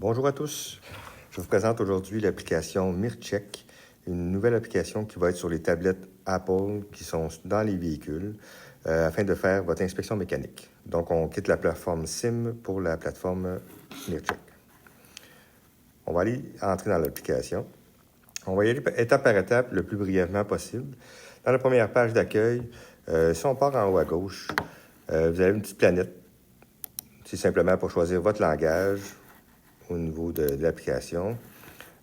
Bonjour à tous. Je vous présente aujourd'hui l'application MirCheck, une nouvelle application qui va être sur les tablettes Apple qui sont dans les véhicules afin de faire votre inspection mécanique. Donc, on quitte la plateforme SIM pour la plateforme MirCheck. On va aller entrer dans l'application. On va y aller étape par étape le plus brièvement possible. Dans la première page d'accueil, si on part en haut à gauche, vous avez une petite planète. C'est simplement pour choisir votre langage au niveau de l'application.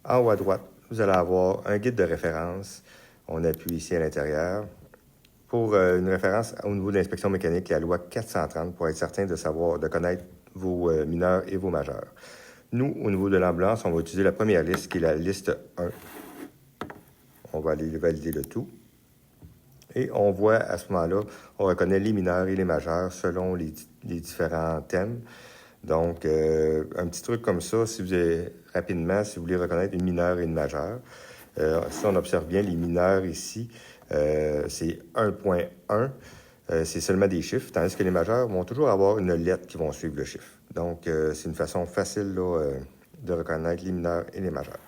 En haut à droite, vous allez avoir un guide de référence. On appuie ici à l'intérieur. Pour une référence au niveau de l'inspection mécanique, la loi 430, pour être certain de connaître vos mineurs et vos majeurs. Nous, au niveau de l'ambulance, on va utiliser la première liste, qui est la liste 1. On va aller valider le tout. Et on voit à ce moment-là, on reconnaît les mineurs et les majeurs selon les différents thèmes. Donc, un petit truc comme ça, si vous voulez reconnaître une mineure et une majeure. Si on observe bien, les mineurs ici, c'est 1.1, c'est seulement des chiffres, tandis que les majeurs vont toujours avoir une lettre qui vont suivre le chiffre. Donc, c'est une façon facile là, de reconnaître les mineurs et les majeurs.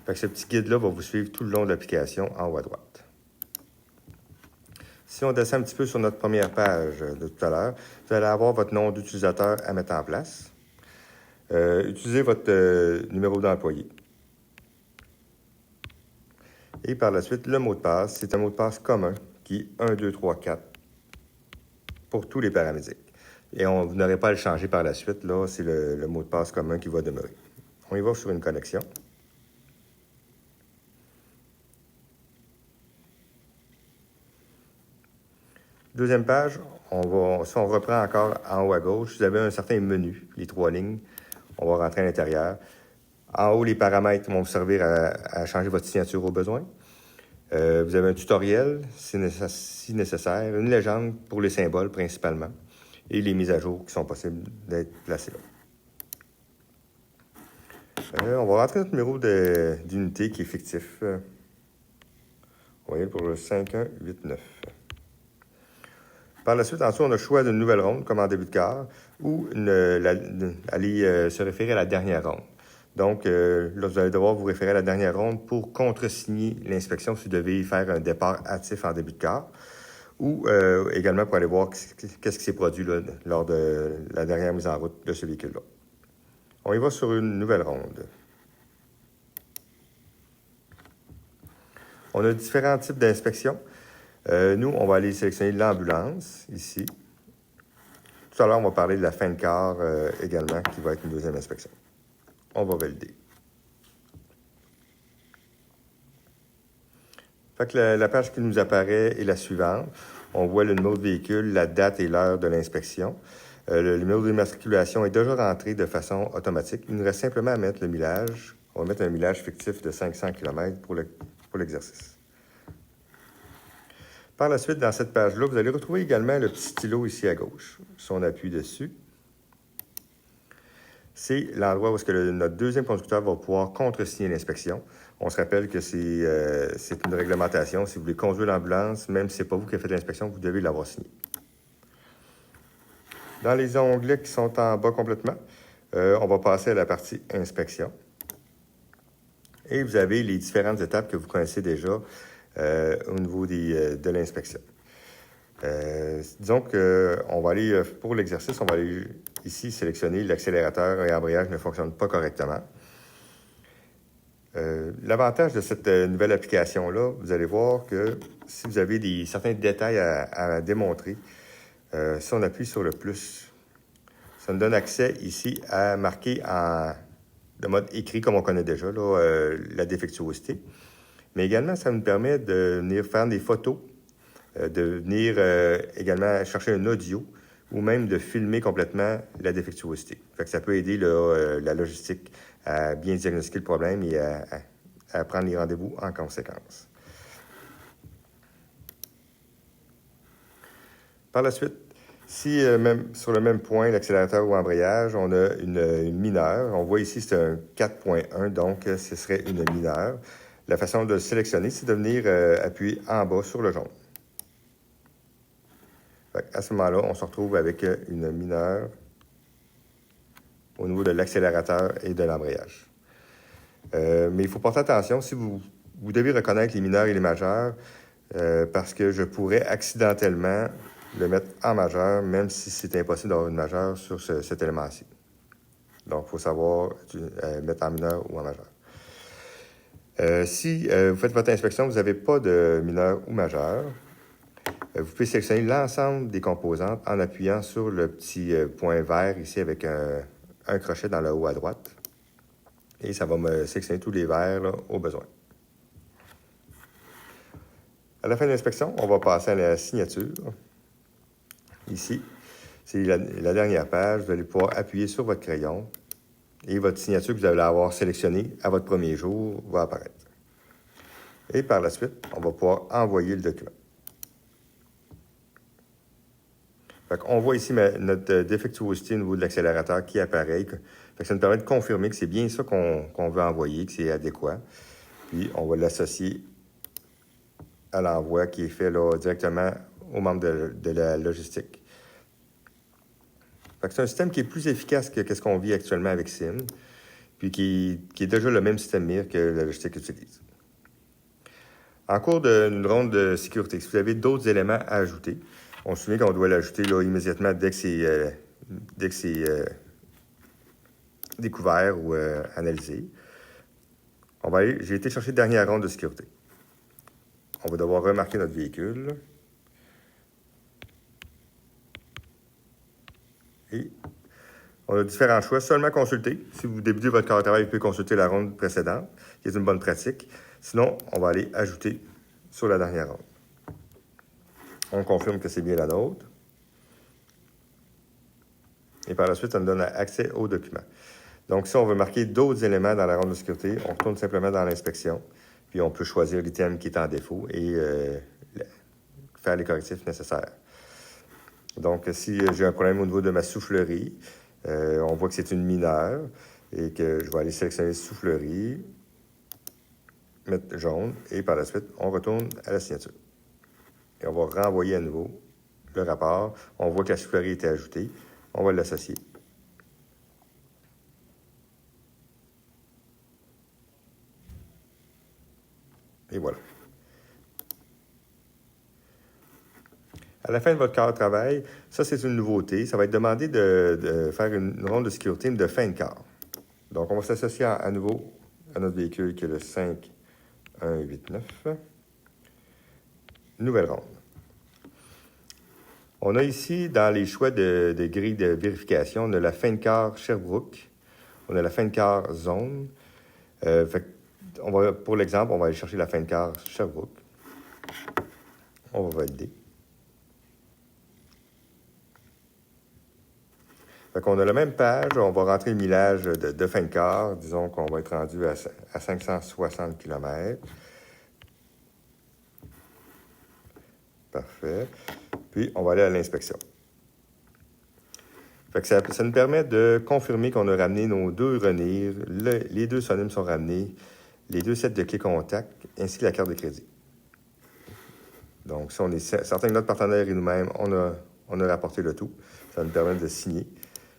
Fait que ce petit guide-là va vous suivre tout le long de l'application en haut à droite. Si on descend un petit peu sur notre première page de tout à l'heure, vous allez avoir votre nom d'utilisateur à mettre en place. Utilisez votre numéro d'employé. Et par la suite, le mot de passe, c'est un mot de passe commun qui est 1, 2, 3, 4 pour tous les paramédics. Et vous n'aurez pas à le changer par la suite. Là, c'est le mot de passe commun qui va demeurer. On y va sur une connexion. Deuxième page, si on reprend encore en haut à gauche, vous avez un certain menu, les 3 lignes. On va rentrer à l'intérieur. En haut, les paramètres vont vous servir à changer votre signature au besoin. Vous avez un tutoriel, si nécessaire, une légende pour les symboles principalement, et les mises à jour qui sont possibles d'être placées là. On va rentrer notre numéro d'unité qui est fictif. On va y aller pour le 5189. Par la suite, en dessous, on a le choix d'une nouvelle ronde, comme en début de quart, ou aller se référer à la dernière ronde. Donc, là, vous allez devoir vous référer à la dernière ronde pour contresigner l'inspection si vous devez faire un départ hâtif en début de quart, ou également pour aller voir qu'est-ce qui s'est produit là, lors de la dernière mise en route de ce véhicule-là. On y va sur une nouvelle ronde. On a différents types d'inspections. Nous, on va aller sélectionner l'ambulance, ici. Tout à l'heure, on va parler de la fin de quart également, qui va être une deuxième inspection. On va valider. Fait que la page qui nous apparaît est la suivante. On voit le numéro de véhicule, la date et l'heure de l'inspection. Le numéro d'immatriculation est déjà rentré de façon automatique. Il nous reste simplement à mettre le millage. On va mettre un millage fictif de 500 km pour l'exercice. Par la suite, dans cette page-là, vous allez retrouver également le petit stylo ici à gauche. Si on appuie dessus, c'est l'endroit où notre deuxième conducteur va pouvoir contresigner l'inspection. On se rappelle que c'est une réglementation. Si vous voulez conduire l'ambulance, même si ce n'est pas vous qui avez fait l'inspection, vous devez l'avoir signé. Dans les onglets qui sont en bas complètement, on va passer à la partie inspection. Et vous avez les différentes étapes que vous connaissez déjà au niveau de l'inspection. Disons qu'on va aller, pour l'exercice, on va aller ici sélectionner l'accélérateur et l'embrayage ne fonctionnent pas correctement. L'avantage de cette nouvelle application-là, vous allez voir que si vous avez certains détails à démontrer, si on appuie sur le plus, ça nous donne accès ici à marquer de mode écrit comme on connaît déjà, là, la défectuosité. Mais également, ça nous permet de venir faire des photos, de venir également chercher un audio ou même de filmer complètement la défectuosité. Fait que ça peut aider la logistique à bien diagnostiquer le problème et à prendre les rendez-vous en conséquence. Par la suite, si même sur le même point, l'accélérateur ou l'embrayage, on a une mineure. On voit ici, c'est un 4.1, donc ce serait une mineure. La façon de le sélectionner, c'est de venir appuyer en bas sur le jaune. À ce moment-là, on se retrouve avec une mineure au niveau de l'accélérateur et de l'embrayage. Mais il faut porter attention, si vous devez reconnaître les mineurs et les majeurs, parce que je pourrais accidentellement le mettre en majeur, même si c'est impossible d'avoir une majeure sur cet élément-ci. Donc, il faut savoir mettre en mineur ou en majeur. Si vous faites votre inspection, vous n'avez pas de mineur ou majeur, vous pouvez sélectionner l'ensemble des composantes en appuyant sur le petit point vert ici avec un crochet dans le haut à droite. Et ça va me sélectionner tous les verts là, au besoin. À la fin de l'inspection, on va passer à la signature. Ici, c'est la dernière page. Vous allez pouvoir appuyer sur votre crayon et votre signature que vous allez avoir sélectionnée à votre premier jour va apparaître. Et par la suite, on va pouvoir envoyer le document. On voit ici notre défectuosité au niveau de l'accélérateur qui apparaît. Ça nous permet de confirmer que c'est bien ça qu'on veut envoyer, que c'est adéquat. Puis, on va l'associer à l'envoi qui est fait là, directement aux membres de la logistique. C'est un système qui est plus efficace que ce qu'on vit actuellement avec SIM, puis qui est déjà le même système MIR que la logistique utilise. En cours d'une ronde de sécurité, si vous avez d'autres éléments à ajouter, on se souvient qu'on doit l'ajouter là, immédiatement dès que c'est découvert ou analysé. J'ai été chercher la dernière ronde de sécurité. On va devoir remarquer notre véhicule. Et on a différents choix. Seulement consulter. Si vous débutez votre corps de travail, vous pouvez consulter la ronde précédente, qui est une bonne pratique. Sinon, on va aller ajouter sur la dernière ronde. On confirme que c'est bien la nôtre. Et par la suite, ça nous donne accès aux documents. Donc, si on veut marquer d'autres éléments dans la ronde de sécurité, on retourne simplement dans l'inspection. Puis, on peut choisir l'item qui est en défaut et faire les correctifs nécessaires. Donc, si j'ai un problème au niveau de ma soufflerie, on voit que c'est une mineure et que je vais aller sélectionner soufflerie, mettre jaune, et par la suite, on retourne à la signature. Et on va renvoyer à nouveau le rapport. On voit que la soufflerie a été ajoutée. On va l'associer. Et voilà. À la fin de votre quart de travail, ça, c'est une nouveauté. Ça va être demandé de faire une ronde de sécurité de fin de quart. Donc, on va s'associer à nouveau à notre véhicule qui est le 5189. Nouvelle ronde. On a ici, dans les choix de grille de vérification, on a la fin de quart Sherbrooke, on a la fin de quart zone. Pour l'exemple, on va aller chercher la fin de quart Sherbrooke. On va valider. On a la même page, on va rentrer le millage de fin de quart. Disons qu'on va être rendu à 560 km. Parfait. Puis, on va aller à l'inspection. Ça nous permet de confirmer qu'on a ramené nos deux renirs, les deux sonymes sont ramenés, les deux sets de clés contact, ainsi que la carte de crédit. Donc, si on est certain que notre partenaire et nous-mêmes, on a rapporté le tout, ça nous permet de signer.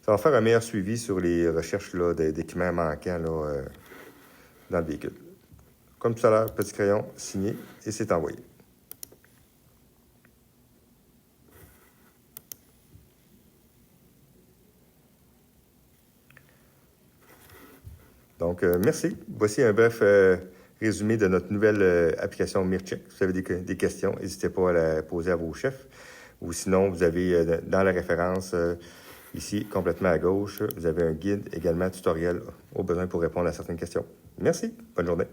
Ça va faire un meilleur suivi sur les recherches d'équipements manquants dans le véhicule. Comme tout à l'heure, petit crayon, signé, et c'est envoyé. Donc, merci. Voici un bref résumé de notre nouvelle application MIRCheck. Si vous avez des questions, n'hésitez pas à la poser à vos chefs. Ou sinon, vous avez dans la référence, ici, complètement à gauche, vous avez un guide, également tutoriel au besoin pour répondre à certaines questions. Merci. Bonne journée.